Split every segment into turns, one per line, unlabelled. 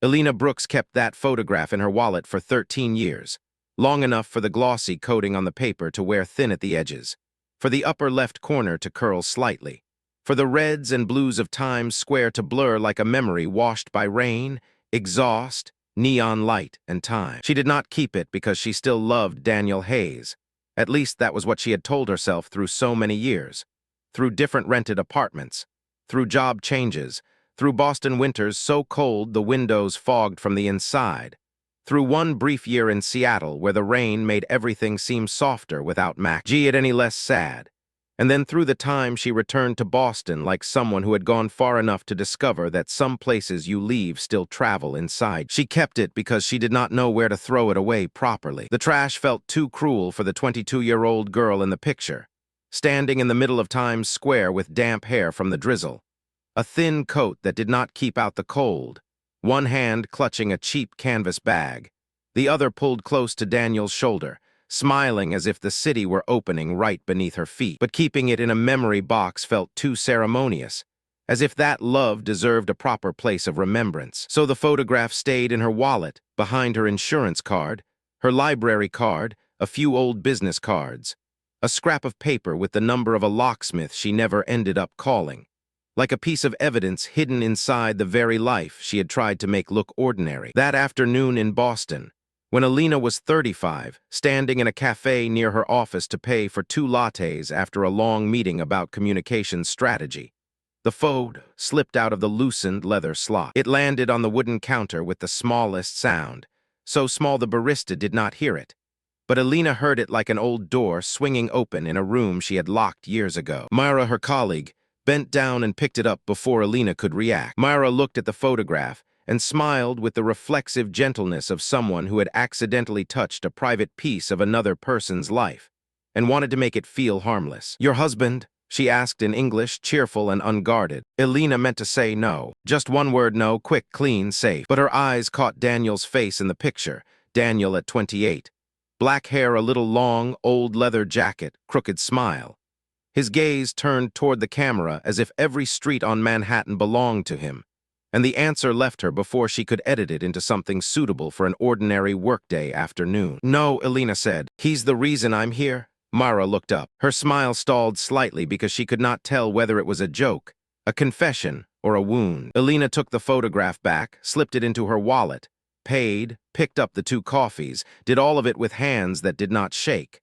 Elena Brooks kept that photograph in her wallet for 13 years, long enough for the glossy coating on the paper to wear thin at the edges, for the upper left corner to curl slightly, for the reds and blues of Times Square to blur like a memory washed by rain, exhaust, neon light, and time. She did not keep it because she still loved Daniel Hayes. At least that was what she had told herself through so many years. Through different rented apartments, through job changes, through Boston winters so cold the windows fogged from the inside, through one brief year in Seattle where the rain made everything seem softer without it any less sad, and then through the time she returned to Boston like someone who had gone far enough to discover that some places you leave still travel inside. She kept it because she did not know where to throw it away properly. The trash felt too cruel for the 22-year-old girl in the picture, standing in the middle of Times Square with damp hair from the drizzle, a thin coat that did not keep out the cold, one hand clutching a cheap canvas bag, the other pulled close to Daniel's shoulder, smiling as if the city were opening right beneath her feet. But keeping it in a memory box felt too ceremonious, as if that love deserved a proper place of remembrance. So the photograph stayed in her wallet, behind her insurance card, her library card, a few old business cards, a scrap of paper with the number of a locksmith she never ended up calling, like a piece of evidence hidden inside the very life she had tried to make look ordinary. That afternoon in Boston, when Elena was 35, standing in a cafe near her office to pay for 2 lattes after a long meeting about communications strategy, the phone slipped out of the loosened leather slot. It landed on the wooden counter with the smallest sound, so small the barista did not hear it. But Elena heard it like an old door swinging open in a room she had locked years ago. Myra, her colleague, bent down and picked it up before Elena could react. Myra looked at the photograph and smiled with the reflexive gentleness of someone who had accidentally touched a private piece of another person's life and wanted to make it feel harmless. "Your husband?" she asked in English, cheerful and unguarded. Elena meant to say no. Just one word, no, quick, clean, safe. But her eyes caught Daniel's face in the picture, Daniel at 28. Black hair, a little long, old leather jacket, crooked smile. His gaze turned toward the camera as if every street on Manhattan belonged to him, and the answer left her before she could edit it into something suitable for an ordinary workday afternoon. "No," Elena said. "He's the reason I'm here." Myra looked up. Her smile stalled slightly because she could not tell whether it was a joke, a confession, or a wound. Elena took the photograph back, slipped it into her wallet, paid, picked up the 2 coffees, did all of it with hands that did not shake.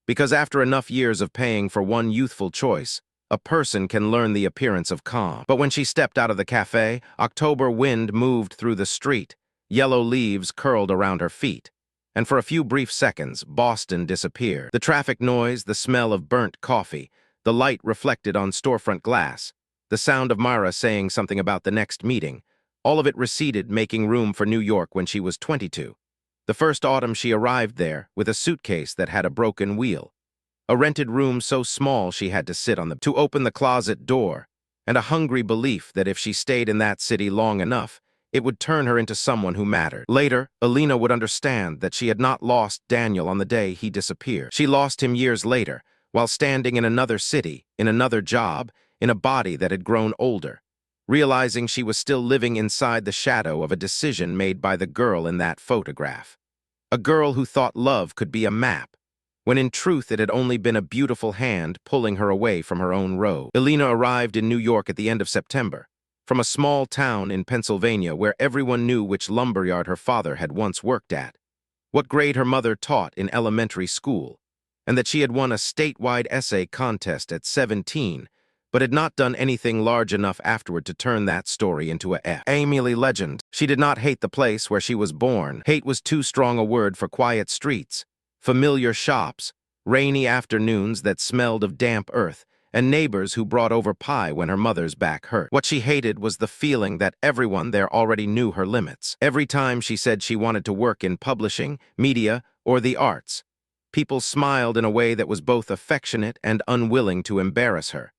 Because after enough years of paying for one youthful choice, a person can learn the appearance of calm. But when she stepped out of the cafe, October wind moved through the street, yellow leaves curled around her feet, and for a few brief seconds, Boston disappeared. The traffic noise, the smell of burnt coffee, the light reflected on storefront glass, the sound of Myra saying something about the next meeting, all of it receded, making room for New York when she was 22. The first autumn she arrived there, with a suitcase that had a broken wheel, a rented room so small she had to sit on to open the closet door, and a hungry belief that if she stayed in that city long enough, it would turn her into someone who mattered. Later, Elena would understand that she had not lost Daniel on the day he disappeared. She lost him years later, while standing in another city, in another job, in a body that had grown older, realizing she was still living inside the shadow of a decision made by the girl in that photograph. A girl who thought love could be a map, when in truth it had only been a beautiful hand pulling her away from her own road. Elena arrived in New York at the end of September, from a small town in Pennsylvania where everyone knew which lumberyard her father had once worked at, what grade her mother taught in elementary school, and that she had won a statewide essay contest at 17, but had not done anything large enough afterward to turn that story into a Emily legend. She did not hate the place where she was born. Hate was too strong a word for quiet streets, familiar shops, rainy afternoons that smelled of damp earth, and neighbors who brought over pie when her mother's back hurt. What she hated was the feeling that everyone there already knew her limits. Every time she said she wanted to work in publishing, media, or the arts, people smiled in a way that was both affectionate and unwilling to embarrass her,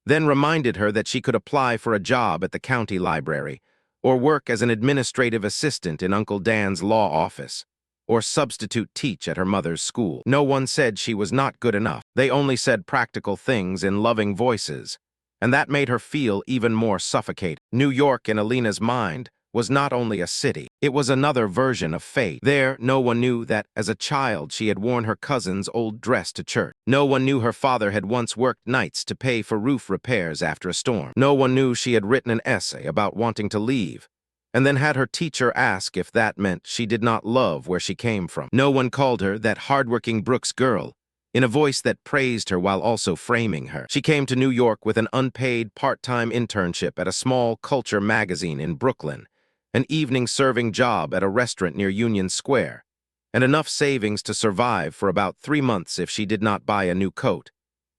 then reminded her that she could apply for a job at the county library, or work as an administrative assistant in Uncle Dan's law office, or substitute teach at her mother's school. No one said she was not good enough. They only said practical things in loving voices, and that made her feel even more suffocated. New York, in Elena's mind, was not only a city, it was another version of fate. There, no one knew that, as a child, she had worn her cousin's old dress to church. No one knew her father had once worked nights to pay for roof repairs after a storm. No one knew she had written an essay about wanting to leave, and then had her teacher ask if that meant she did not love where she came from. No one called her that hardworking Brooks girl, in a voice that praised her while also framing her. She came to New York with an unpaid part-time internship at a small culture magazine in Brooklyn, an evening-serving job at a restaurant near Union Square, and enough savings to survive for about 3 months if she did not buy a new coat,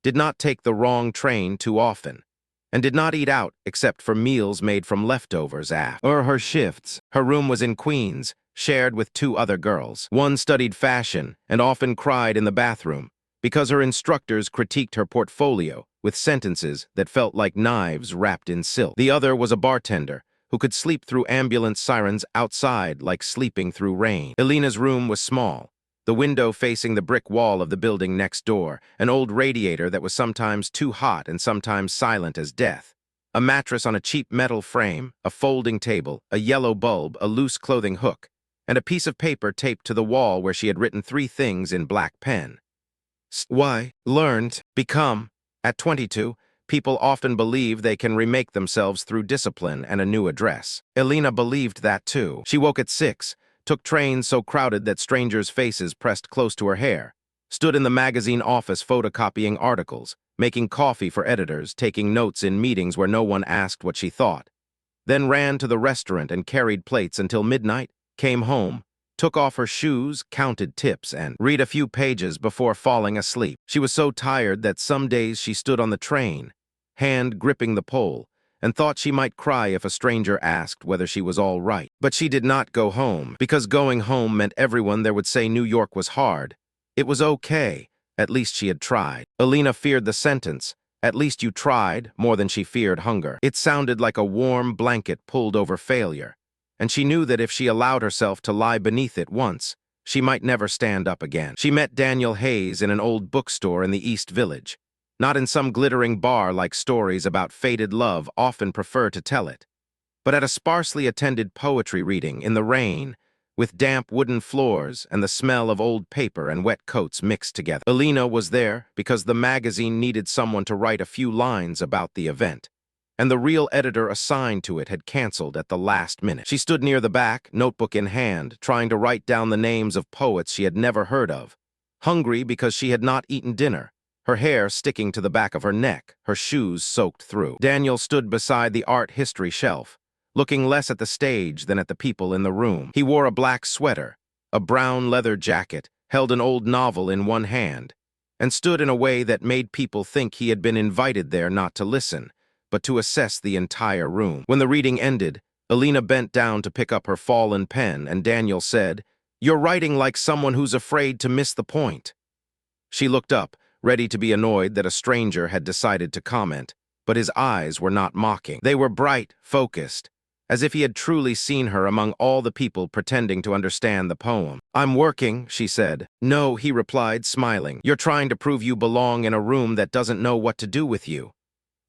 did not take the wrong train too often, and did not eat out except for meals made from leftovers after her shifts. Her room was in Queens, shared with 2 other girls. One studied fashion and often cried in the bathroom because her instructors critiqued her portfolio with sentences that felt like knives wrapped in silk. The other was a bartender who could sleep through ambulance sirens outside like sleeping through rain. Elena's room was small, the window facing the brick wall of the building next door, an old radiator that was sometimes too hot and sometimes silent as death, a mattress on a cheap metal frame, a folding table, a yellow bulb, a loose clothing hook, and a piece of paper taped to the wall where she had written 3 things in black pen. Why, learned, become. At 22, people often believe they can remake themselves through discipline and a new address. Elena believed that too. She woke at 6, took trains so crowded that strangers' faces pressed close to her hair, stood in the magazine office photocopying articles, making coffee for editors, taking notes in meetings where no one asked what she thought, then ran to the restaurant and carried plates until midnight, came home, took off her shoes, counted tips, and read a few pages before falling asleep. She was so tired that some days she stood on the train, hand gripping the pole, and thought she might cry if a stranger asked whether she was all right. But she did not go home, because going home meant everyone there would say New York was hard. It was okay. At least she had tried. Elena feared the sentence, "At least you tried," more than she feared hunger. It sounded like a warm blanket pulled over failure, and she knew that if she allowed herself to lie beneath it once, she might never stand up again. She met Daniel Hayes in an old bookstore in the East Village, not in some glittering bar like stories about fated love often prefer to tell it, but at a sparsely attended poetry reading in the rain, with damp wooden floors and the smell of old paper and wet coats mixed together. Elena was there because the magazine needed someone to write a few lines about the event, and the real editor assigned to it had canceled at the last minute. She stood near the back, notebook in hand, trying to write down the names of poets she had never heard of, hungry because she had not eaten dinner, her hair sticking to the back of her neck, her shoes soaked through. Daniel stood beside the art history shelf, looking less at the stage than at the people in the room. He wore a black sweater, a brown leather jacket, held an old novel in one hand, and stood in a way that made people think he had been invited there not to listen, but to assess the entire room. When the reading ended, Elena bent down to pick up her fallen pen, and Daniel said, "You're writing like someone who's afraid to miss the point." She looked up, ready to be annoyed that a stranger had decided to comment, but his eyes were not mocking. They were bright, focused, as if he had truly seen her among all the people pretending to understand the poem. "I'm working," she said. "No," he replied, smiling. "You're trying to prove you belong in a room that doesn't know what to do with you."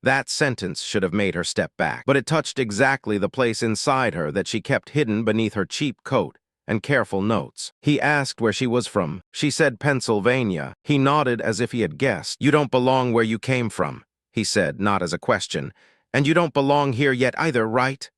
That sentence should have made her step back, but it touched exactly the place inside her that she kept hidden beneath her cheap coat and careful notes. He asked where she was from. She said Pennsylvania. He nodded as if he had guessed. "You don't belong where you came from," he said, not as a question. "And you don't belong here yet either, right?"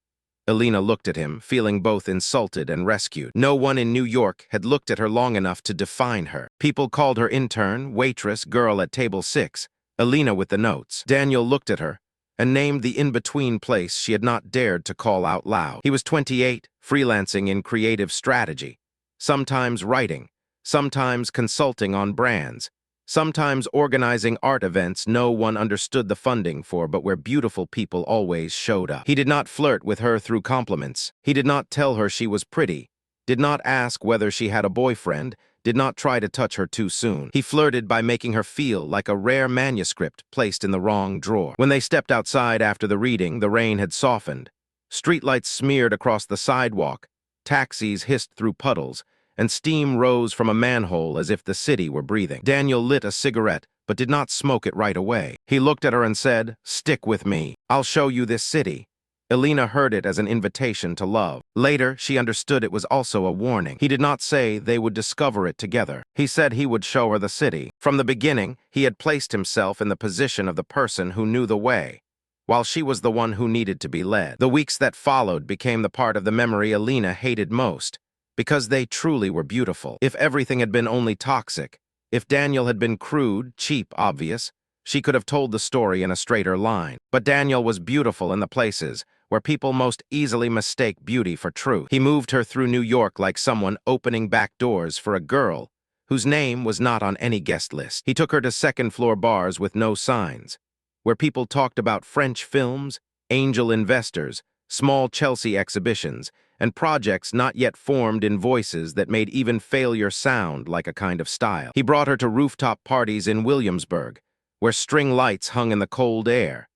Elena looked at him, feeling both insulted and rescued. No one in New York had looked at her long enough to define her. People called her intern, waitress, girl at table 6. Elena with the notes. Daniel looked at her and named the in-between place she had not dared to call out loud. He was 28, freelancing in creative strategy, sometimes writing, sometimes consulting on brands, sometimes organizing art events no one understood the funding for but where beautiful people always showed up. He did not flirt with her through compliments. He did not tell her she was pretty, did not ask whether she had a boyfriend, did not try to touch her too soon. He flirted by making her feel like a rare manuscript placed in the wrong drawer. When they stepped outside after the reading, the rain had softened. Streetlights smeared across the sidewalk, taxis hissed through puddles, and steam rose from a manhole as if the city were breathing. Daniel lit a cigarette, but did not smoke it right away. He looked at her and said, "Stick with me. I'll show you this city." Elena heard it as an invitation to love. Later, she understood it was also a warning. He did not say they would discover it together. He said he would show her the city. From the beginning, he had placed himself in the position of the person who knew the way, while she was the one who needed to be led. The weeks that followed became the part of the memory Elena hated most, because they truly were beautiful. If everything had been only toxic, if Daniel had been crude, cheap, obvious, she could have told the story in a straighter line. But Daniel was beautiful in the places where people most easily mistake beauty for truth. He moved her through New York like someone opening back doors for a girl whose name was not on any guest list. He took her to second-floor bars with no signs, where people talked about French films, angel investors, small Chelsea exhibitions, and projects not yet formed in voices that made even failure sound like a kind of style. He brought her to rooftop parties in Williamsburg, where string lights hung in the cold air,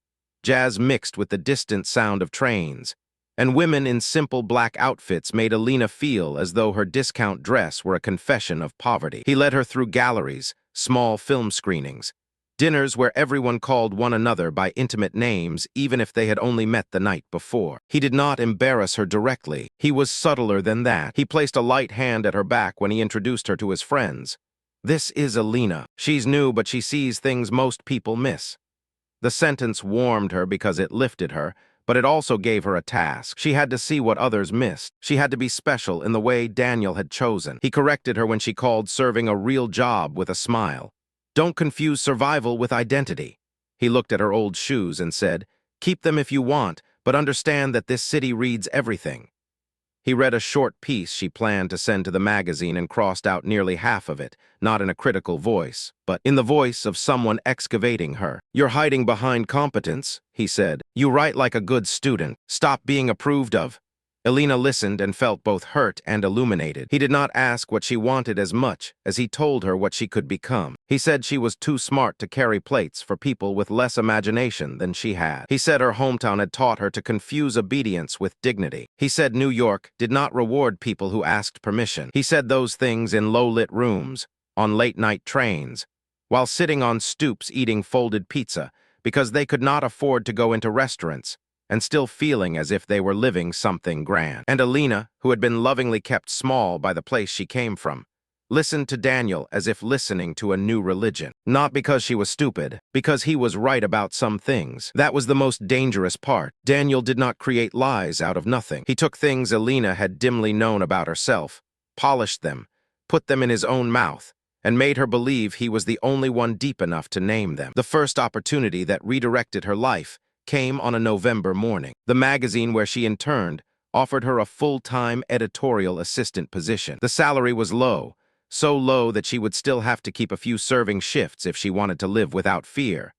jazz mixed with the distant sound of trains, and women in simple black outfits made Elena feel as though her discount dress were a confession of poverty. He led her through galleries, small film screenings, dinners where everyone called one another by intimate names even if they had only met the night before. He did not embarrass her directly. He was subtler than that. He placed a light hand at her back when he introduced her to his friends. "This is Elena. She's new, but she sees things most people miss." The sentence warmed her because it lifted her, but it also gave her a task. She had to see what others missed. She had to be special in the way Daniel had chosen. He corrected her when she called serving a real job with a smile. "Don't confuse survival with identity." He looked at her old shoes and said, "Keep them if you want, but understand that this city reads everything." He read a short piece she planned to send to the magazine and crossed out nearly half of it, not in a critical voice, but in the voice of someone excavating her. "You're hiding behind competence," he said. "You write like a good student. Stop being approved of." Elena listened and felt both hurt and illuminated. He did not ask what she wanted as much as he told her what she could become. He said she was too smart to carry plates for people with less imagination than she had. He said her hometown had taught her to confuse obedience with dignity. He said New York did not reward people who asked permission. He said those things in low-lit rooms, on late-night trains, while sitting on stoops eating folded pizza because they could not afford to go into restaurants, and still feeling as if they were living something grand. And Elena, who had been lovingly kept small by the place she came from, listened to Daniel as if listening to a new religion. Not because she was stupid, because he was right about some things. That was the most dangerous part. Daniel did not create lies out of nothing. He took things Elena had dimly known about herself, polished them, put them in his own mouth, and made her believe he was the only one deep enough to name them. The first opportunity that redirected her life came on a November morning. The magazine where she interned offered her a full-time editorial assistant position. The salary was low, so low that she would still have to keep a few serving shifts if she wanted to live without fear.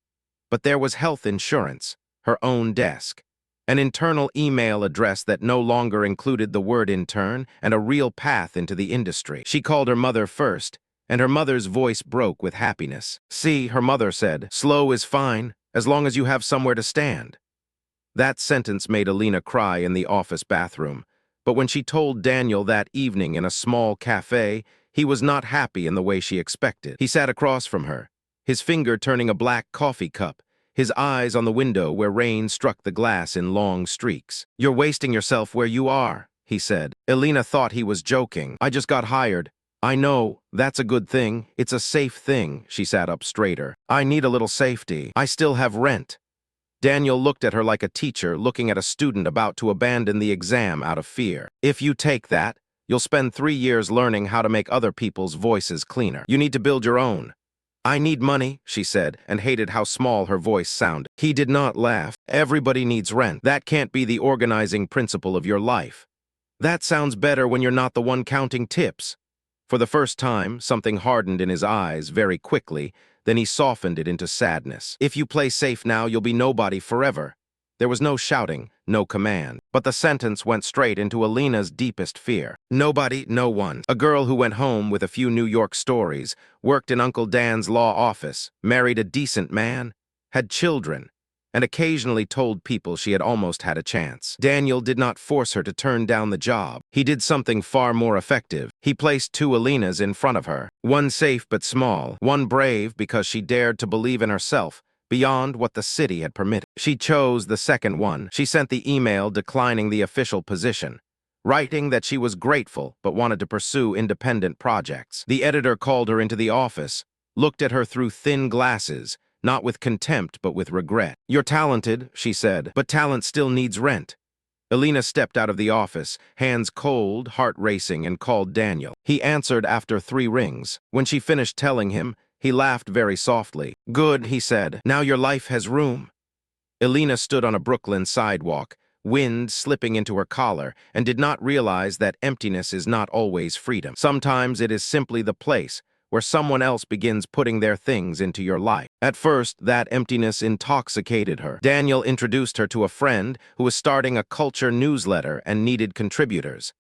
But there was health insurance, her own desk, an internal email address that no longer included the word intern, and a real path into the industry. She called her mother first, and her mother's voice broke with happiness. "See," her mother said, "slow is fine, as long as you have somewhere to stand." That sentence made Elena cry in the office bathroom, but when she told Daniel that evening in a small cafe, he was not happy in the way she expected. He sat across from her, his finger turning a black coffee cup, his eyes on the window where rain struck the glass in long streaks. "You're wasting yourself where you are," he said. Elena thought he was joking. "I just got hired." "I know, that's a good thing. It's a safe thing." She sat up straighter. "I need a little safety. I still have rent." Daniel looked at her like a teacher looking at a student about to abandon the exam out of fear. "If you take that, you'll spend 3 years learning how to make other people's voices cleaner. You need to build your own." "I need money," she said, and hated how small her voice sounded. He did not laugh. "Everybody needs rent. That can't be the organizing principle of your life. That sounds better when you're not the one counting tips." For the first time, something hardened in his eyes very quickly, then he softened it into sadness. "If you play safe now, you'll be nobody forever." There was no shouting, no command, but the sentence went straight into Elena's deepest fear. Nobody, no one. A girl who went home with a few New York stories, worked in Uncle Dan's law office, married a decent man, had children, and occasionally told people she had almost had a chance. Daniel did not force her to turn down the job. He did something far more effective. He placed 2 Elenas in front of her. One safe but small, one brave because she dared to believe in herself, beyond what the city had permitted. She chose the second one. She sent the email declining the official position, writing that she was grateful but wanted to pursue independent projects. The editor called her into the office, looked at her through thin glasses, not with contempt but with regret. "You're talented," she said, "but talent still needs rent." Elena stepped out of the office, hands cold, heart racing, and called Daniel. He answered after 3 rings. When she finished telling him, he laughed very softly. "Good," he said. "Now your life has room." Elena stood on a Brooklyn sidewalk, wind slipping into her collar, and did not realize that emptiness is not always freedom. Sometimes it is simply the place where someone else begins putting their things into your life. At first, that emptiness intoxicated her. Daniel introduced her to a friend who was starting a culture newsletter and needed contributors,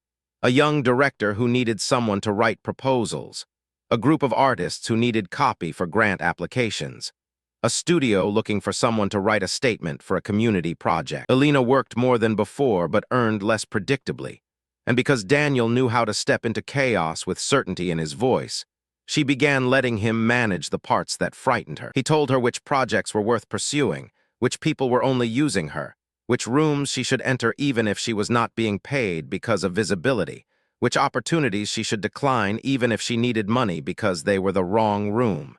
a young director who needed someone to write proposals, a group of artists who needed copy for grant applications, a studio looking for someone to write a statement for a community project. Elena worked more than before but earned less predictably, and because Daniel knew how to step into chaos with certainty in his voice, she began letting him manage the parts that frightened her. He told her which projects were worth pursuing, which people were only using her, which rooms she should enter even if she was not being paid because of visibility, which opportunities she should decline even if she needed money because they were the wrong room.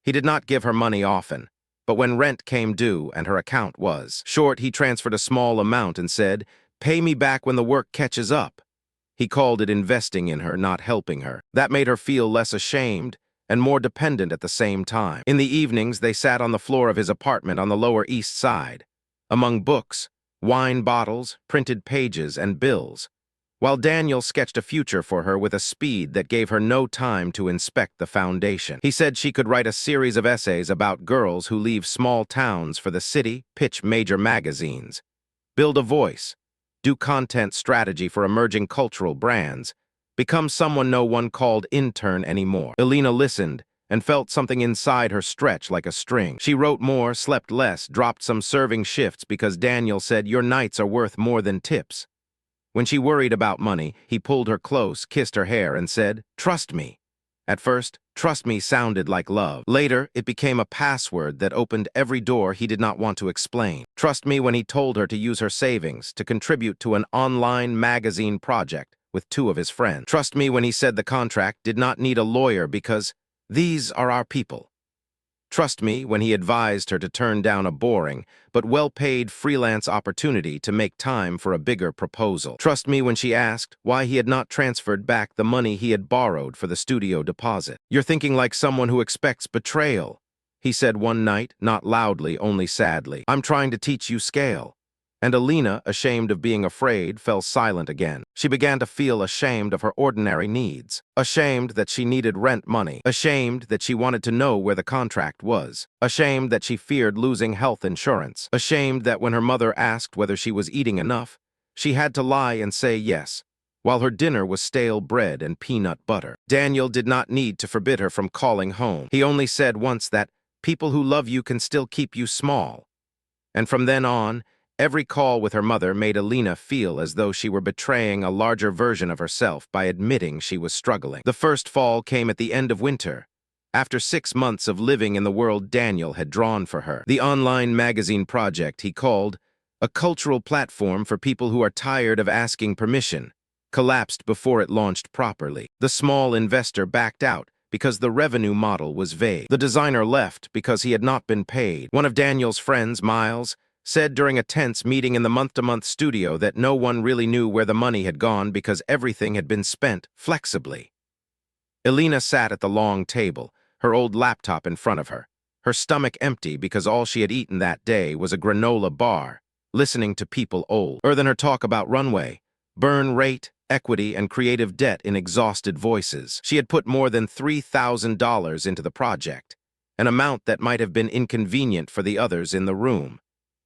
He did not give her money often, but when rent came due and her account was short, he transferred a small amount and said, "Pay me back when the work catches up." He called it investing in her, not helping her. That made her feel less ashamed and more dependent at the same time. In the evenings, they sat on the floor of his apartment on the Lower East Side, among books, wine bottles, printed pages, and bills, while Daniel sketched a future for her with a speed that gave her no time to inspect the foundation. He said she could write a series of essays about girls who leave small towns for the city, pitch major magazines, build a voice, do content strategy for emerging cultural brands, become someone no one called intern anymore. Elena listened and felt something inside her stretch like a string. She wrote more, slept less, dropped some serving shifts because Daniel said, "Your nights are worth more than tips." When she worried about money, he pulled her close, kissed her hair, and said, "Trust me." At first, "trust me" sounded like love. Later, it became a password that opened every door he did not want to explain. Trust me when he told her to use her savings to contribute to an online magazine project with 2 of his friends. Trust me when he said the contract did not need a lawyer because these are our people. Trust me when he advised her to turn down a boring but well-paid freelance opportunity to make time for a bigger proposal. Trust me when she asked why he had not transferred back the money he had borrowed for the studio deposit. "You're thinking like someone who expects betrayal," he said one night, not loudly, only sadly. "I'm trying to teach you scale." And Elena, ashamed of being afraid, fell silent again. She began to feel ashamed of her ordinary needs, ashamed that she needed rent money, ashamed that she wanted to know where the contract was, ashamed that she feared losing health insurance, ashamed that when her mother asked whether she was eating enough, she had to lie and say yes, while her dinner was stale bread and peanut butter. Daniel did not need to forbid her from calling home. He only said once that people who love you can still keep you small. And from then on, every call with her mother made Elena feel as though she were betraying a larger version of herself by admitting she was struggling. The first fall came at the end of winter, after 6 months of living in the world Daniel had drawn for her. The online magazine project he called a cultural platform for people who are tired of asking permission collapsed before it launched properly. The small investor backed out because the revenue model was vague. The designer left because he had not been paid. One of Daniel's friends, Miles, said during a tense meeting in the month-to-month studio that no one really knew where the money had gone because everything had been spent flexibly. Elena sat at the long table, her old laptop in front of her, her stomach empty because all she had eaten that day was a granola bar, listening to people older than her talk about runway, burn rate, equity, and creative debt in exhausted voices. She had put more than $3,000 into the project, an amount that might have been inconvenient for the others in the room,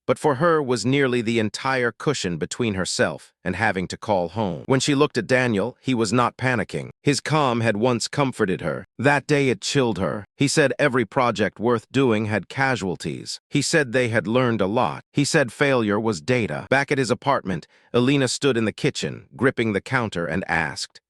but for her was nearly the entire cushion between herself and having to call home. When she looked at Daniel, he was not panicking. His calm had once comforted her. That day it chilled her. He said every project worth doing had casualties. He said they had learned a lot. He said failure was data. Back at his apartment, Elena stood in the kitchen, gripping the counter, and asked,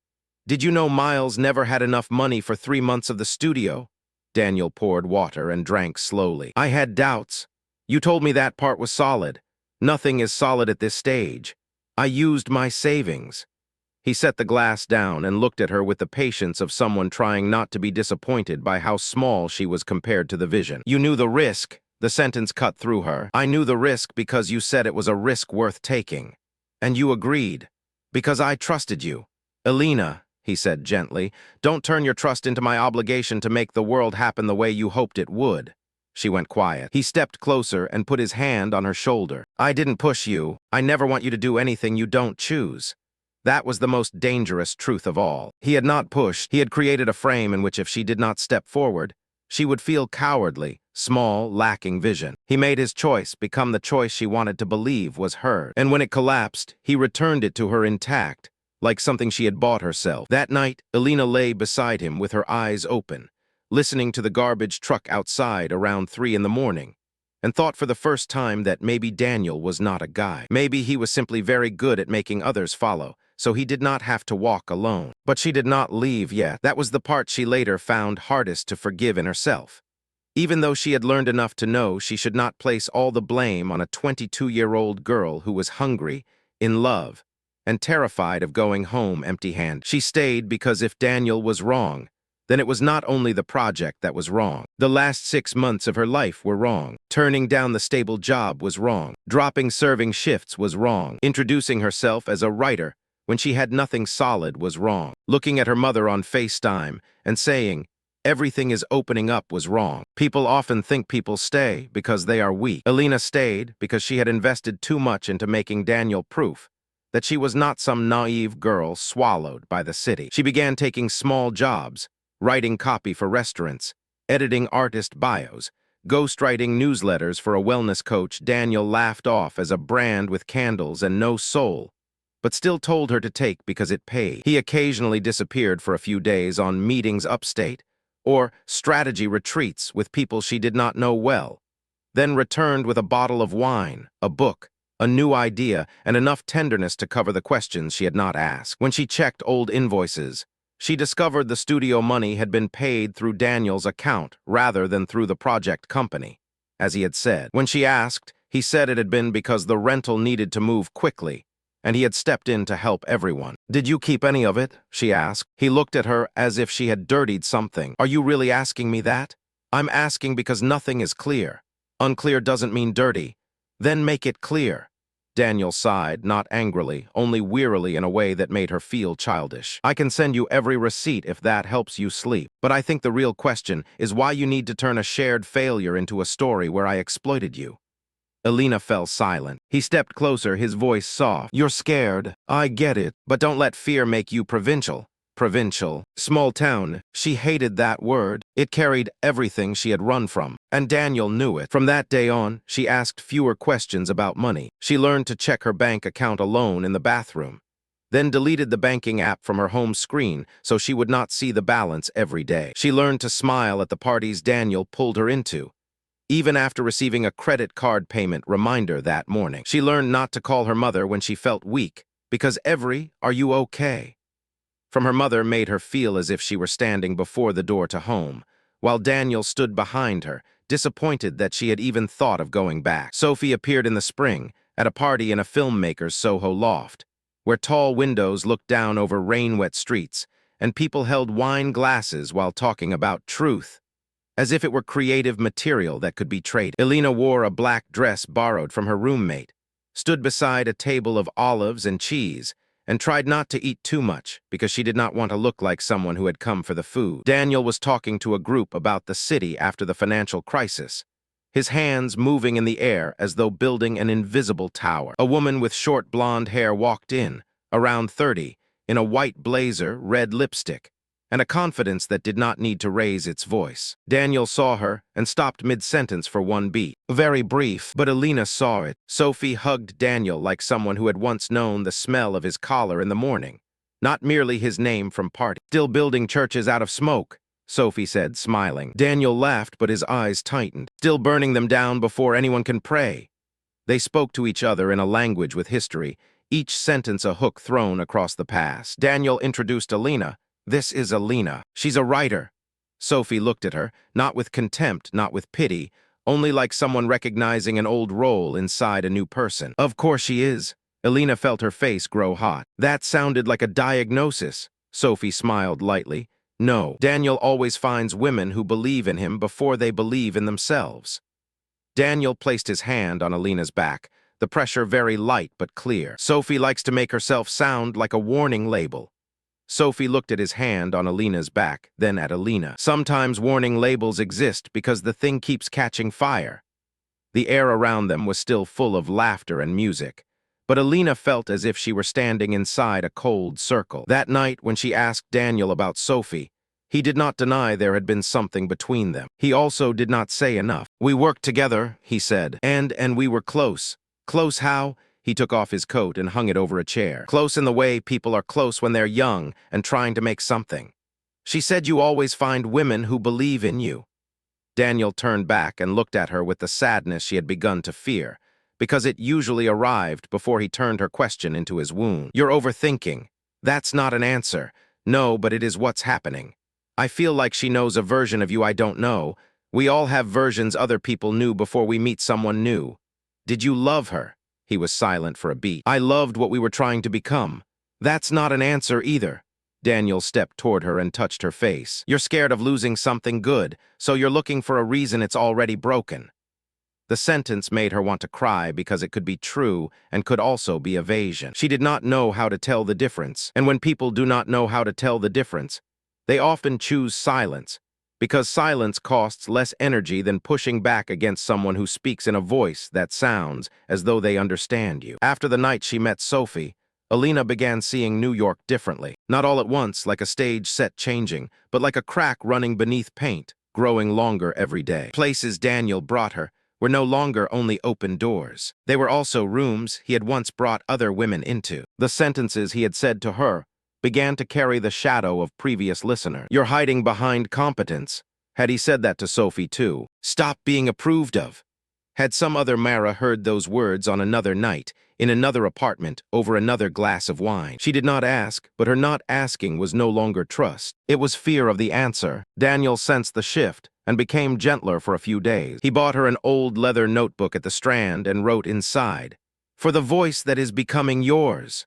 "Did you know Miles never had enough money for 3 months of the studio?" Daniel poured water and drank slowly. I had doubts. You told me that part was solid. Nothing is solid at this stage. I used my savings. He set the glass down and looked at her with the patience of someone trying not to be disappointed by how small she was compared to the vision. You knew the risk. The sentence cut through her. I knew the risk because you said it was a risk worth taking. And you agreed. Because I trusted you. Elena, he said gently, don't turn your trust into my obligation to make the world happen the way you hoped it would. She went quiet. He stepped closer and put his hand on her shoulder. I didn't push you. I never want you to do anything you don't choose. That was the most dangerous truth of all. He had not pushed. He had created a frame in which if she did not step forward, she would feel cowardly, small, lacking vision. He made his choice become the choice she wanted to believe was hers. And when it collapsed, he returned it to her intact, like something she had bought herself. That night, Elena lay beside him with her eyes open, listening to the garbage truck outside around 3 in the morning, and thought for the first time that maybe Daniel was not a guy. Maybe he was simply very good at making others follow, so he did not have to walk alone. But she did not leave yet. That was the part she later found hardest to forgive in herself. Even though she had learned enough to know she should not place all the blame on a 22-year-old girl who was hungry, in love, and terrified of going home empty-handed. She stayed because if Daniel was wrong, then it was not only the project that was wrong. The last 6 months of her life were wrong. Turning down the stable job was wrong. Dropping serving shifts was wrong. Introducing herself as a writer when she had nothing solid was wrong. Looking at her mother on FaceTime and saying, everything is opening up was wrong. People often think people stay because they are weak. Elena stayed because she had invested too much into making Daniel proof that she was not some naive girl swallowed by the city. She began taking small jobs, writing copy for restaurants, editing artist bios, ghostwriting newsletters for a wellness coach Daniel laughed off as a brand with candles and no soul, but still told her to take because it paid. He occasionally disappeared for a few days on meetings upstate, or strategy retreats with people she did not know well, then returned with a bottle of wine, a book, a new idea, and enough tenderness to cover the questions she had not asked. When she checked old invoices, she discovered the studio money had been paid through Daniel's account rather than through the project company, as he had said. When she asked, he said it had been because the rental needed to move quickly, and he had stepped in to help everyone. Did you keep any of it? She asked. He looked at her as if she had dirtied something. Are you really asking me that? I'm asking because nothing is clear. Unclear doesn't mean dirty. Then make it clear. Daniel sighed, not angrily, only wearily in a way that made her feel childish. I can send you every receipt if that helps you sleep. But I think the real question is why you need to turn a shared failure into a story where I exploited you. Elena fell silent. He stepped closer, his voice soft. You're scared. I get it. But don't let fear make you provincial. Provincial. Small town. She hated that word. It carried everything she had run from. And Daniel knew it. From that day on, she asked fewer questions about money. She learned to check her bank account alone in the bathroom, then deleted the banking app from her home screen so she would not see the balance every day. She learned to smile at the parties Daniel pulled her into, even after receiving a credit card payment reminder that morning. She learned not to call her mother when she felt weak, because every "Are you okay?" from her mother made her feel as if she were standing before the door to home, while Daniel stood behind her, disappointed that she had even thought of going back. Sophie appeared in the spring, at a party in a filmmaker's Soho loft, where tall windows looked down over rain-wet streets, and people held wine glasses while talking about truth, as if it were creative material that could be traded. Elena wore a black dress borrowed from her roommate, stood beside a table of olives and cheese, and tried not to eat too much because she did not want to look like someone who had come for the food. Daniel was talking to a group about the city after the financial crisis, his hands moving in the air as though building an invisible tower. A woman with short blonde hair walked in, around 30, in a white blazer, red lipstick, and a confidence that did not need to raise its voice. Daniel saw her and stopped mid-sentence for one beat. Very brief, but Elena saw it. Sophie hugged Daniel like someone who had once known the smell of his collar in the morning, not merely his name from party. Still building churches out of smoke, Sophie said, smiling. Daniel laughed, but his eyes tightened. Still burning them down before anyone can pray. They spoke to each other in a language with history, each sentence a hook thrown across the past. Daniel introduced Elena. This is Elena. She's a writer. Sophie looked at her, not with contempt, not with pity, only like someone recognizing an old role inside a new person. Of course she is. Elena felt her face grow hot. That sounded like a diagnosis. Sophie smiled lightly. No, Daniel always finds women who believe in him before they believe in themselves. Daniel placed his hand on Elena's back, the pressure very light but clear. Sophie likes to make herself sound like a warning label. Sophie looked at his hand on Elena's back, then at Elena. Sometimes warning labels exist because the thing keeps catching fire. The air around them was still full of laughter and music, but Elena felt as if she were standing inside a cold circle. That night, when she asked Daniel about Sophie, he did not deny there had been something between them. He also did not say enough. "We worked together," he said, and we were close. Close how? He took off his coat and hung it over a chair. Close in the way people are close when they're young and trying to make something. She said you always find women who believe in you. Daniel turned back and looked at her with the sadness she had begun to fear, because it usually arrived before he turned her question into his wound. "You're overthinking. That's not an answer. No, but it is what's happening. I feel like she knows a version of you I don't know. We all have versions other people knew before we meet someone new. Did you love her?" He was silent for a beat. "I loved what we were trying to become." "That's not an answer either." Daniel stepped toward her and touched her face. "You're scared of losing something good, so you're looking for a reason it's already broken." The sentence made her want to cry because it could be true and could also be evasion. She did not know how to tell the difference, and when people do not know how to tell the difference, they often choose silence, because silence costs less energy than pushing back against someone who speaks in a voice that sounds as though they understand you. After the night she met Sophie, Elena began seeing New York differently. Not all at once, like a stage set changing, but like a crack running beneath paint, growing longer every day. Places Daniel brought her were no longer only open doors. They were also rooms he had once brought other women into. The sentences he had said to her began to carry the shadow of previous listeners. "You're hiding behind competence." Had he said that to Sophie too? "Stop being approved of." Had some other Mara heard those words on another night, in another apartment, over another glass of wine? She did not ask, but her not asking was no longer trust. It was fear of the answer. Daniel sensed the shift and became gentler for a few days. He bought her an old leather notebook at the Strand and wrote inside, "For the voice that is becoming yours."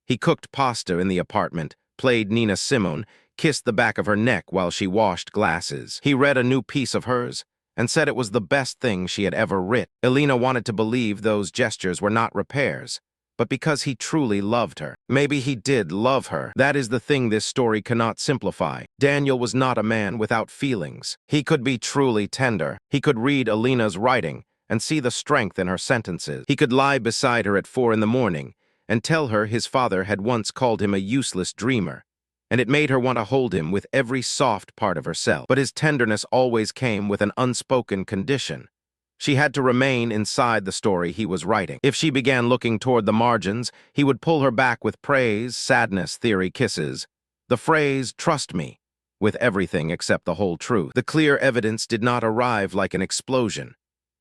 He cooked pasta in the apartment, played Nina Simone, kissed the back of her neck while she washed glasses. He read a new piece of hers and said it was the best thing she had ever written. Elena wanted to believe those gestures were not repairs, but because he truly loved her. Maybe he did love her. That is the thing this story cannot simplify. Daniel was not a man without feelings. He could be truly tender. He could read Elena's writing and see the strength in her sentences. He could lie beside her at 4 in the morning and tell her his father had once called him a useless dreamer, and it made her want to hold him with every soft part of herself. But his tenderness always came with an unspoken condition. She had to remain inside the story he was writing. If she began looking toward the margins, he would pull her back with praise, sadness, theory, kisses. The phrase, "trust me," with everything except the whole truth. The clear evidence did not arrive like an explosion,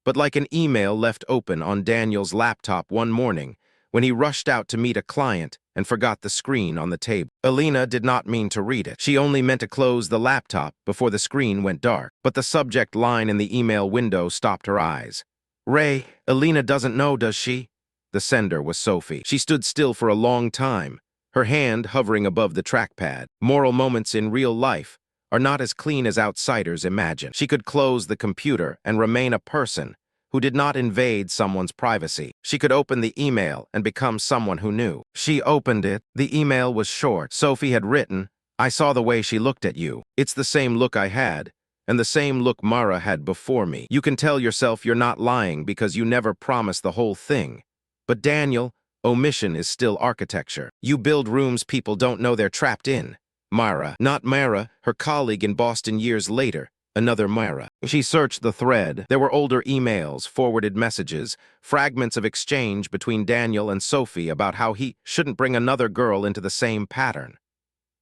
but like an email left open on Daniel's laptop one morning when he rushed out to meet a client and forgot the screen on the table. Elena did not mean to read it. She only meant to close the laptop before the screen went dark. But the subject line in the email window stopped her eyes. "Ray, Elena doesn't know, does she?" The sender was Sophie. She stood still for a long time, her hand hovering above the trackpad. Moral moments in real life are not as clean as outsiders imagine. She could close the computer and remain a person who did not invade someone's privacy. She could open the email and become someone who knew. She opened it. The email was short. Sophie had written, "I saw the way she looked at you. It's the same look I had, and the same look Mara had before me. You can tell yourself you're not lying because you never promised the whole thing. But Daniel, omission is still architecture. You build rooms people don't know they're trapped in." Mara, not Mara, her colleague in Boston years later. Another Myra. She searched the thread. There were older emails, forwarded messages, fragments of exchange between Daniel and Sophie about how he shouldn't bring another girl into the same pattern.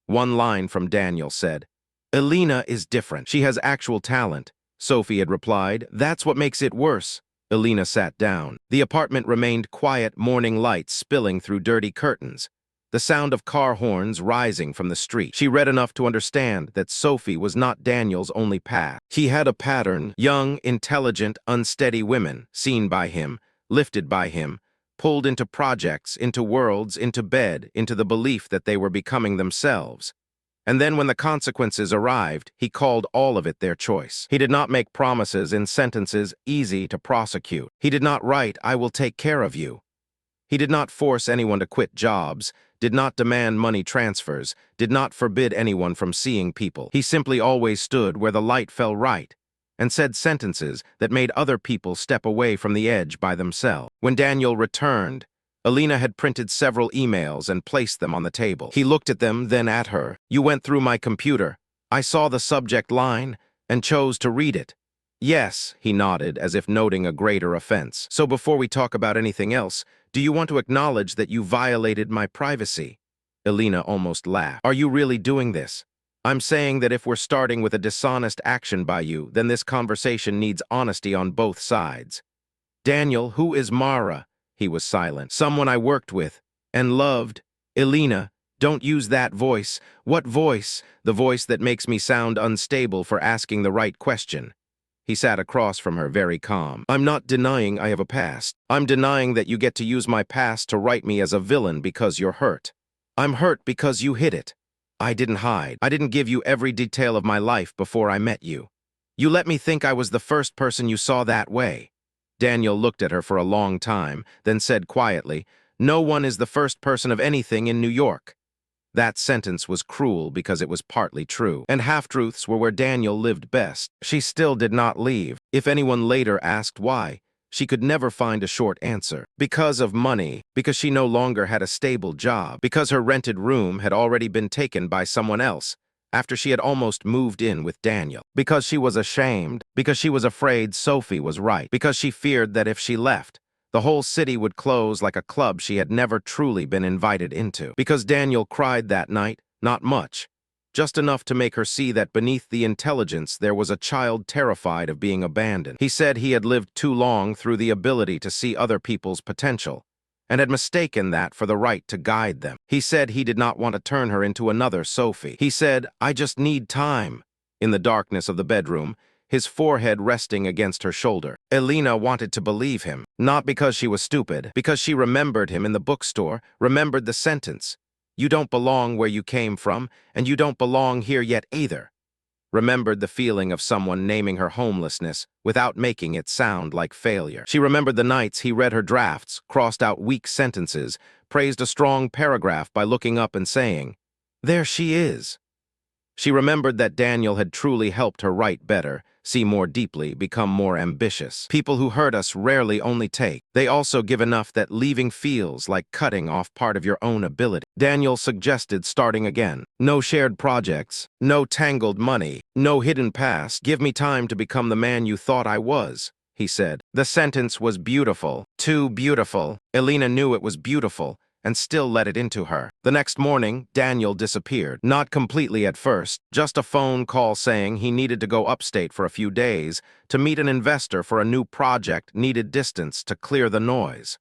One line from Daniel said, "Elena is different. She has actual talent." Sophie had replied, "That's what makes it worse." Elena sat down. The apartment remained quiet, morning light spilling through dirty curtains. the sound of car horns rising from the street. She read enough to understand that Sophie was not Daniel's only path. He had a pattern: young, intelligent, unsteady women, seen by him, lifted by him, pulled into projects, into worlds, into bed, into the belief that they were becoming themselves. And then when the consequences arrived, he called all of it their choice. He did not make promises in sentences easy to prosecute. He did not write, "I will take care of you." He did not force anyone to quit jobs, did not demand money transfers, did not forbid anyone from seeing people. He simply always stood where the light fell right and said sentences that made other people step away from the edge by themselves. When Daniel returned, Elena had printed several emails and placed them on the table. He looked at them, then at her. "You went through my computer. I saw the subject line and chose to read it." "Yes," he nodded, as if noting a greater offense. "So before we talk about anything else, do you want to acknowledge that you violated my privacy?" Elena almost laughed. "Are you really doing this? I'm saying that if we're starting with a dishonest action by you, then this conversation needs honesty on both sides." "Daniel, who is Mara?" He was silent. "Someone I worked with and loved." "Elena, don't use that voice." "What voice?" "The voice that makes me sound unstable for asking the right question." He sat across from her, very calm. "I'm not denying I have a past. I'm denying that you get to use my past to write me as a villain because you're hurt. I'm hurt because you hid it. I didn't hide. I didn't give you every detail of my life before I met you. You let me think I was the first person you saw that way." Daniel looked at her for a long time, then said quietly, "No one is the first person of anything in New York." That sentence was cruel because it was partly true, and half-truths were where Daniel lived best. She still did not leave. If anyone later asked why, she could never find a short answer. Because of money, because she no longer had a stable job, because her rented room had already been taken by someone else after she had almost moved in with Daniel. Because she was ashamed, because she was afraid Sophie was right, because she feared that if she left, the whole city would close like a club she had never truly been invited into. Because Daniel cried that night, not much, just enough to make her see that beneath the intelligence there was a child terrified of being abandoned. He said he had lived too long through the ability to see other people's potential, and had mistaken that for the right to guide them. He said he did not want to turn her into another Sophie. He said, "I just need time." In the darkness of the bedroom, his forehead resting against her shoulder, Elena wanted to believe him, not because she was stupid, because she remembered him in the bookstore, remembered the sentence, "You don't belong where you came from, and you don't belong here yet either." Remembered the feeling of someone naming her homelessness without making it sound like failure. She remembered the nights he read her drafts, crossed out weak sentences, praised a strong paragraph by looking up and saying, "There she is." She remembered that Daniel had truly helped her write better, see more deeply, become more ambitious. People who hurt us rarely only take. They also give enough that leaving feels like cutting off part of your own ability. Daniel suggested starting again. "No shared projects, no tangled money, no hidden past. Give me time to become the man you thought I was," he said. The sentence was beautiful, too beautiful. Elena knew it was beautiful, and still let it into her. The next morning, Daniel disappeared. Not completely at first, just a phone call saying he needed to go upstate for a few days to meet an investor for a new project, needed distance to clear the noise.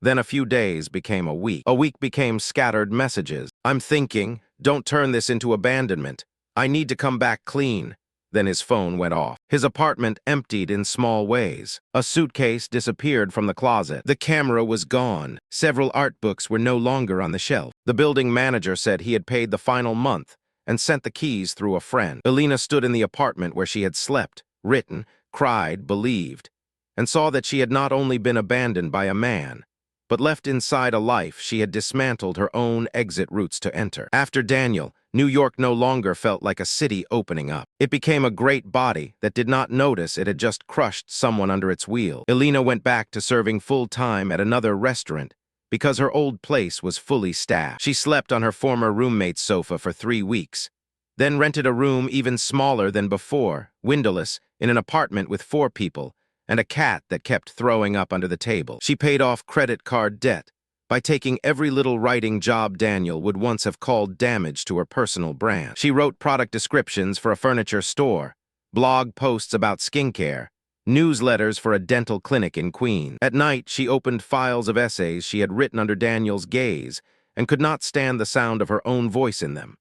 Then a few days became a week. A week became scattered messages. "I'm thinking, don't turn this into abandonment. I need to come back clean." Then his phone went off. His apartment emptied in small ways. A suitcase disappeared from the closet. The camera was gone. Several art books were no longer on the shelf. The building manager said he had paid the final month and sent the keys through a friend. Elena stood in the apartment where she had slept, written, cried, believed, and saw that she had not only been abandoned by a man, but left inside a life she had dismantled her own exit routes to enter. After Daniel, New York no longer felt like a city opening up. It became a great body that did not notice it had just crushed someone under its wheel. Elena went back to serving full-time at another restaurant because her old place was fully staffed. She slept on her former roommate's sofa for 3 weeks, then rented a room even smaller than before, windowless, in an apartment with 4 people, and a cat that kept throwing up under the table. She paid off credit card debt by taking every little writing job Daniel would once have called damage to her personal brand. She wrote product descriptions for a furniture store, blog posts about skincare, newsletters for a dental clinic in Queens. At night, she opened files of essays she had written under Daniel's gaze and could not stand the sound of her own voice in them.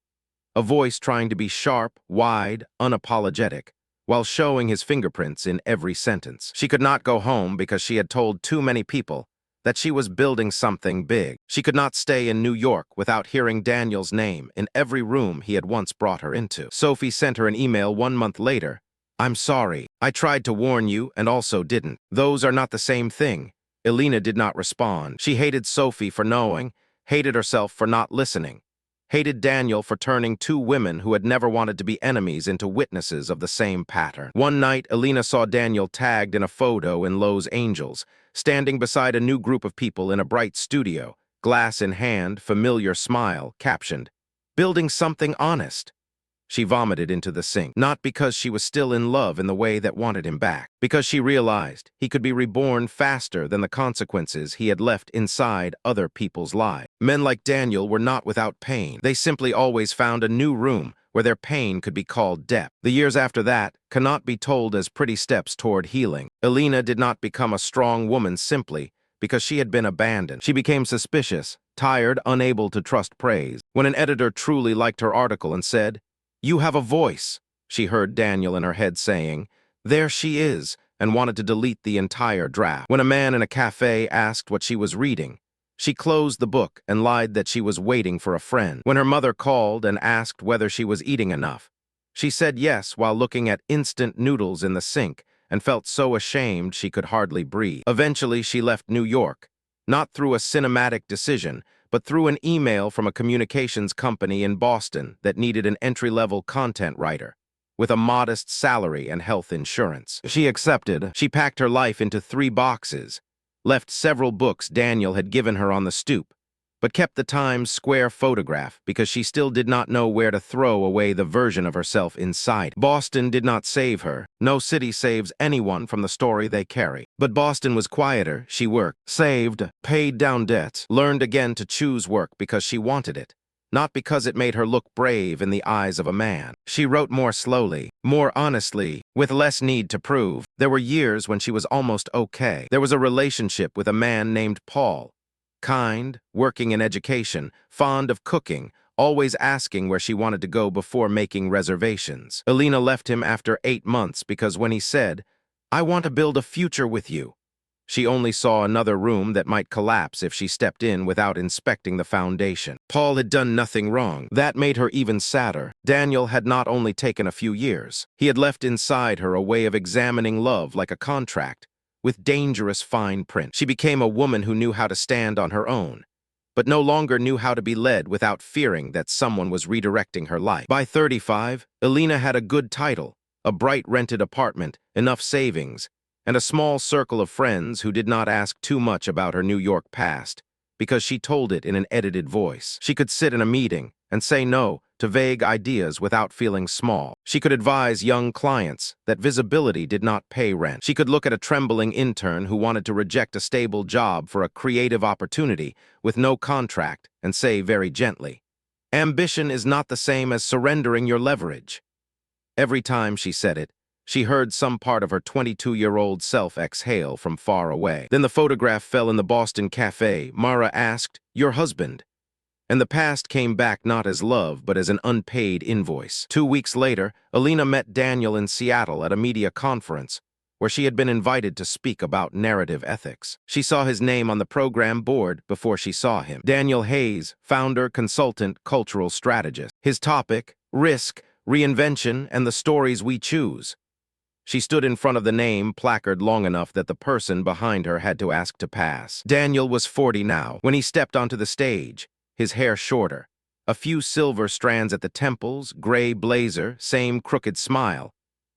A voice trying to be sharp, wide, unapologetic, while showing his fingerprints in every sentence. She could not go home because she had told too many people that she was building something big. She could not stay in New York without hearing Daniel's name in every room he had once brought her into. Sophie sent her an email 1 month later. "I'm sorry. I tried to warn you and also didn't. Those are not the same thing." Elena did not respond. She hated Sophie for knowing, hated herself for not listening, hated Daniel for turning two women who had never wanted to be enemies into witnesses of the same pattern. One night, Elena saw Daniel tagged in a photo in Los Angeles, standing beside a new group of people in a bright studio, glass in hand, familiar smile, captioned, "Building something honest." She vomited into the sink, not because she was still in love in the way that wanted him back, because she realized he could be reborn faster than the consequences he had left inside other people's lives. Men like Daniel were not without pain. They simply always found a new room where their pain could be called depth. The years after that cannot be told as pretty steps toward healing. Elena did not become a strong woman simply because she had been abandoned. She became suspicious, tired, unable to trust praise. When an editor truly liked her article and said, "You have a voice," she heard Daniel in her head saying, "There she is," and wanted to delete the entire draft. When a man in a cafe asked what she was reading, she closed the book and lied that she was waiting for a friend. When her mother called and asked whether she was eating enough, she said yes while looking at instant noodles in the sink and felt so ashamed she could hardly breathe. Eventually, she left New York, not through a cinematic decision, but through an email from a communications company in Boston that needed an entry-level content writer with a modest salary and health insurance. She accepted. She packed her life into 3 boxes, left several books Daniel had given her on the stoop, but kept the Times Square photograph because she still did not know where to throw away the version of herself inside. Boston did not save her. No city saves anyone from the story they carry. But Boston was quieter. She worked, saved, paid down debts, learned again to choose work because she wanted it, not because it made her look brave in the eyes of a man. She wrote more slowly, more honestly, with less need to prove. There were years when she was almost okay. There was a relationship with a man named Paul, kind, working in education, fond of cooking, always asking where she wanted to go before making reservations. Elena left him after 8 months because when he said, "I want to build a future with you," she only saw another room that might collapse if she stepped in without inspecting the foundation. Paul had done nothing wrong. That made her even sadder. Daniel had not only taken a few years. He had left inside her a way of examining love like a contract, with dangerous fine print. She became a woman who knew how to stand on her own, but no longer knew how to be led without fearing that someone was redirecting her life. By 35, Elena had a good title, a bright rented apartment, enough savings, and a small circle of friends who did not ask too much about her New York past, because she told it in an edited voice. She could sit in a meeting and say no to vague ideas without feeling small. She could advise young clients that visibility did not pay rent. She could look at a trembling intern who wanted to reject a stable job for a creative opportunity with no contract and say very gently, "Ambition is not the same as surrendering your leverage." Every time she said it, she heard some part of her 22-year-old self exhale from far away. Then the photograph fell in the Boston cafe. Mara asked, "Your husband?" And the past came back not as love, but as an unpaid invoice. 2 weeks later, Elena met Daniel in Seattle at a media conference, where she had been invited to speak about narrative ethics. She saw his name on the program board before she saw him. Daniel Hayes, founder, consultant, cultural strategist. His topic, risk, reinvention, and the stories we choose. She stood in front of the name placard long enough that the person behind her had to ask to pass. Daniel was 40 now. When he stepped onto the stage, his hair shorter, a few silver strands at the temples, gray blazer, same crooked smile.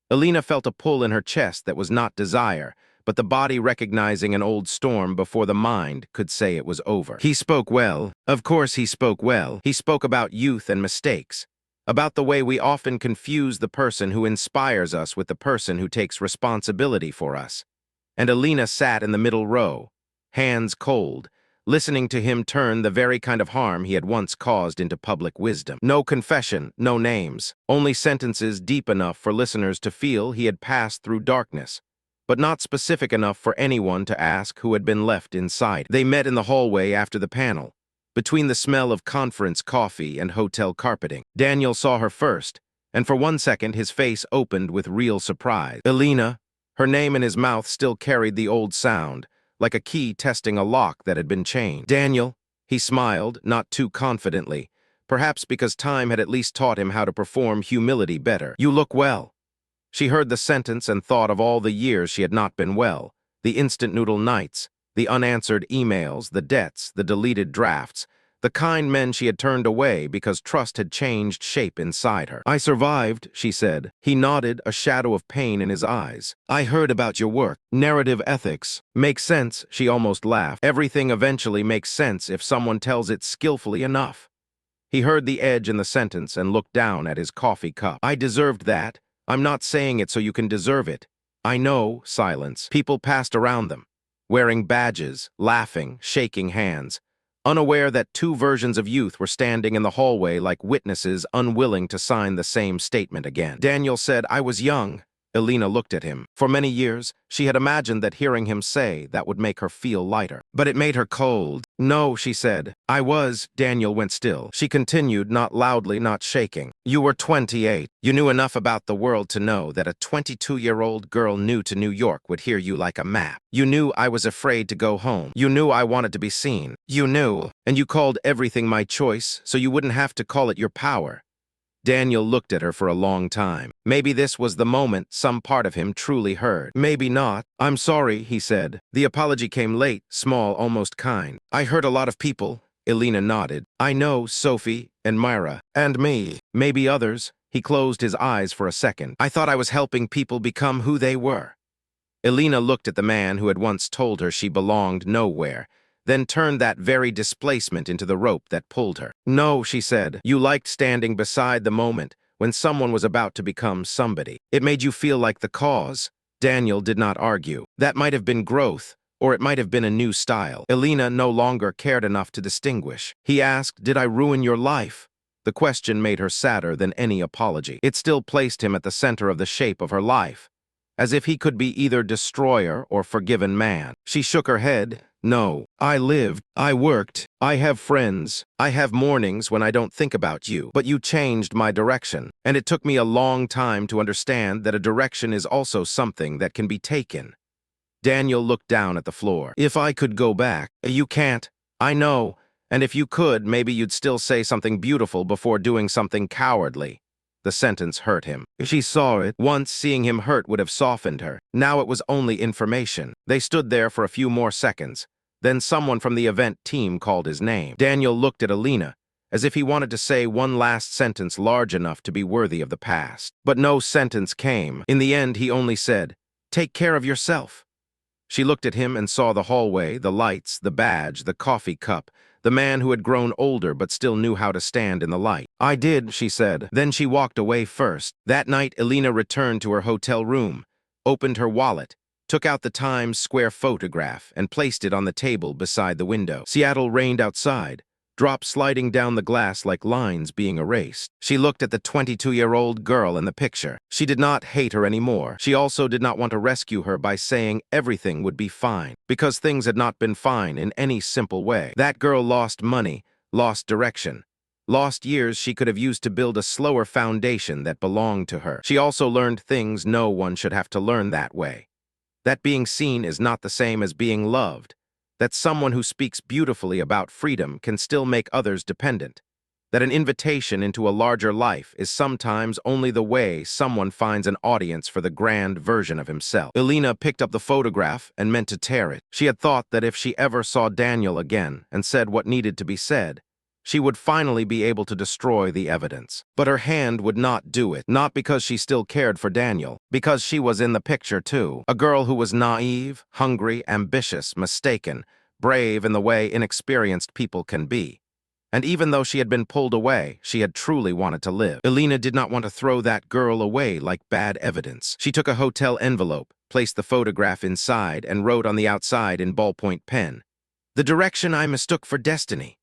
Elena felt a pull in her chest that was not desire, but the body recognizing an old storm before the mind could say it was over. He spoke well. Of course he spoke well. He spoke about youth and mistakes, about the way we often confuse the person who inspires us with the person who takes responsibility for us. And Elena sat in the middle row, hands cold, listening to him turn the very kind of harm he had once caused into public wisdom. No confession, no names, only sentences deep enough for listeners to feel he had passed through darkness, but not specific enough for anyone to ask who had been left inside. They met in the hallway after the panel, between the smell of conference coffee and hotel carpeting. Daniel saw her first, and for 1 second his face opened with real surprise. Elena, her name in his mouth still carried the old sound, like a key testing a lock that had been chained. Daniel, he smiled, not too confidently, perhaps because time had at least taught him how to perform humility better. You look well. She heard the sentence and thought of all the years she had not been well, the instant noodle nights, the unanswered emails, the debts, the deleted drafts, the kind men she had turned away because trust had changed shape inside her. I survived, she said. He nodded, a shadow of pain in his eyes. I heard about your work. Narrative ethics. Makes sense, she almost laughed. Everything eventually makes sense if someone tells it skillfully enough. He heard the edge in the sentence and looked down at his coffee cup. I deserved that. I'm not saying it so you can deserve it. I know, silence. People passed around them, wearing badges, laughing, shaking hands, unaware that two versions of youth were standing in the hallway like witnesses unwilling to sign the same statement again. Daniel said, I was young. Elena looked at him. For many years, she had imagined that hearing him say that would make her feel lighter. But it made her cold. No, she said. I was. Daniel went still. She continued, not loudly, not shaking. You were 28. You knew enough about the world to know that a 22-year-old girl new to New York would hear you like a map. You knew I was afraid to go home. You knew I wanted to be seen. You knew. And you called everything my choice, so you wouldn't have to call it your power. Daniel looked at her for a long time. Maybe this was the moment some part of him truly heard. Maybe not. I'm sorry, he said. The apology came late, small, almost kind. I hurt a lot of people. Elena nodded. I know, Sophie, and Myra, and me. Maybe others. He closed his eyes for a second. I thought I was helping people become who they were. Elena looked at the man who had once told her she belonged nowhere, then turned that very displacement into the rope that pulled her. No, she said, you liked standing beside the moment when someone was about to become somebody. It made you feel like the cause. Daniel did not argue. That might have been growth, or it might have been a new style. Elena no longer cared enough to distinguish. He asked, did I ruin your life? The question made her sadder than any apology. It still placed him at the center of the shape of her life, as if he could be either destroyer or forgiven man. She shook her head. No, I lived, I worked, I have friends, I have mornings when I don't think about you, but you changed my direction, and it took me a long time to understand that a direction is also something that can be taken. Daniel looked down at the floor. If I could go back, you can't, I know, and if you could, maybe you'd still say something beautiful before doing something cowardly. The sentence hurt him. She saw it. Once, seeing him hurt would have softened her. Now it was only information. They stood there for a few more seconds. Then someone from the event team called his name. Daniel looked at Elena, as if he wanted to say one last sentence large enough to be worthy of the past. But no sentence came. In the end, he only said, take care of yourself. She looked at him and saw the hallway, the lights, the badge, the coffee cup, the man who had grown older but still knew how to stand in the light. I did, she said. Then she walked away first. That night, Elena returned to her hotel room, opened her wallet, took out the Times Square photograph, and placed it on the table beside the window. Seattle rained outside, drops sliding down the glass like lines being erased. She looked at the 22-year-old girl in the picture. She did not hate her anymore. She also did not want to rescue her by saying everything would be fine, because things had not been fine in any simple way. That girl lost money, lost direction, lost years she could have used to build a slower foundation that belonged to her. She also learned things no one should have to learn that way. That being seen is not the same as being loved. That someone who speaks beautifully about freedom can still make others dependent. That an invitation into a larger life is sometimes only the way someone finds an audience for the grand version of himself. Elena picked up the photograph and meant to tear it. She had thought that if she ever saw Daniel again and said what needed to be said, she would finally be able to destroy the evidence. But her hand would not do it, not because she still cared for Daniel, because she was in the picture too. A girl who was naive, hungry, ambitious, mistaken, brave in the way inexperienced people can be. And even though she had been pulled away, she had truly wanted to live. Elena did not want to throw that girl away like bad evidence. She took a hotel envelope, placed the photograph inside, and wrote on the outside in ballpoint pen, "The direction I mistook for destiny."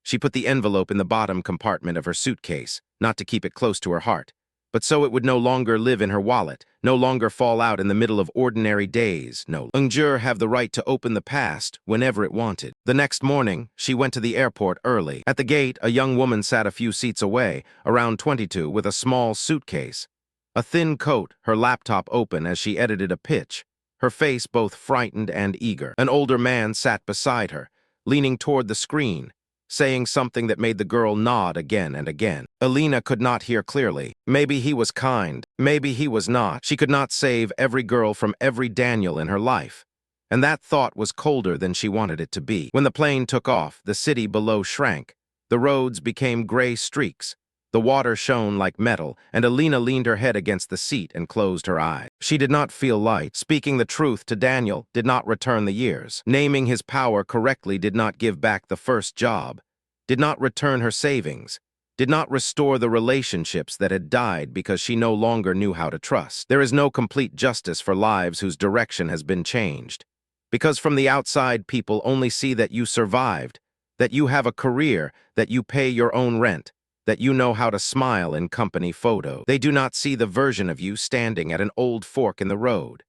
She put the envelope in the bottom compartment of her suitcase, not to keep it close to her heart, But so it would no longer live in her wallet, no longer fall out in the middle of ordinary days, no longer have the right to open the past whenever it wanted. The next morning, she went to the airport early. At the gate, a young woman sat a few seats away, around 22, with a small suitcase. A thin coat, her laptop open as she edited a pitch, her face both frightened and eager. An older man sat beside her, leaning toward the screen, saying something that made the girl nod again and again. Elena could not hear clearly. Maybe he was kind, maybe he was not. She could not save every girl from every Daniel in her life. And that thought was colder than she wanted it to be. When the plane took off, the city below shrank. The roads became gray streaks. The water shone like metal, and Elena leaned her head against the seat and closed her eyes. She did not feel light. Speaking the truth to Daniel did not return the years. Naming his power correctly did not give back the first job, did not return her savings, did not restore the relationships that had died because she no longer knew how to trust. There is no complete justice for lives whose direction has been changed. Because from the outside, people only see that you survived, that you have a career, that you pay your own rent, that you know how to smile in company photos. They do not see the version of you standing at an old fork in the road,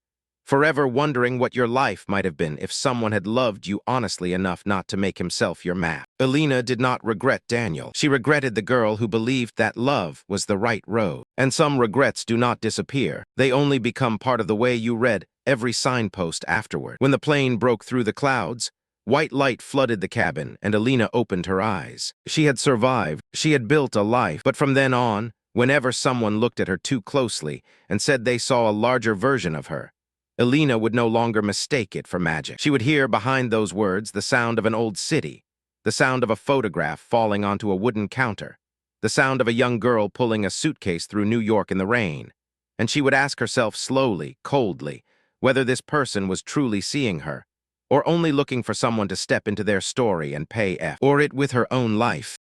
forever wondering what your life might have been if someone had loved you honestly enough not to make himself your map. Elena did not regret Daniel. She regretted the girl who believed that love was the right road. And some regrets do not disappear. They only become part of the way you read every signpost afterward. When the plane broke through the clouds, white light flooded the cabin, and Elena opened her eyes. She had survived. She had built a life. But from then on, whenever someone looked at her too closely and said they saw a larger version of her, Elena would no longer mistake it for magic. She would hear behind those words the sound of an old city, the sound of a photograph falling onto a wooden counter, the sound of a young girl pulling a suitcase through New York in the rain. And she would ask herself slowly, coldly, whether this person was truly seeing her, or only looking for someone to step into their story and pay F, or it with her own life.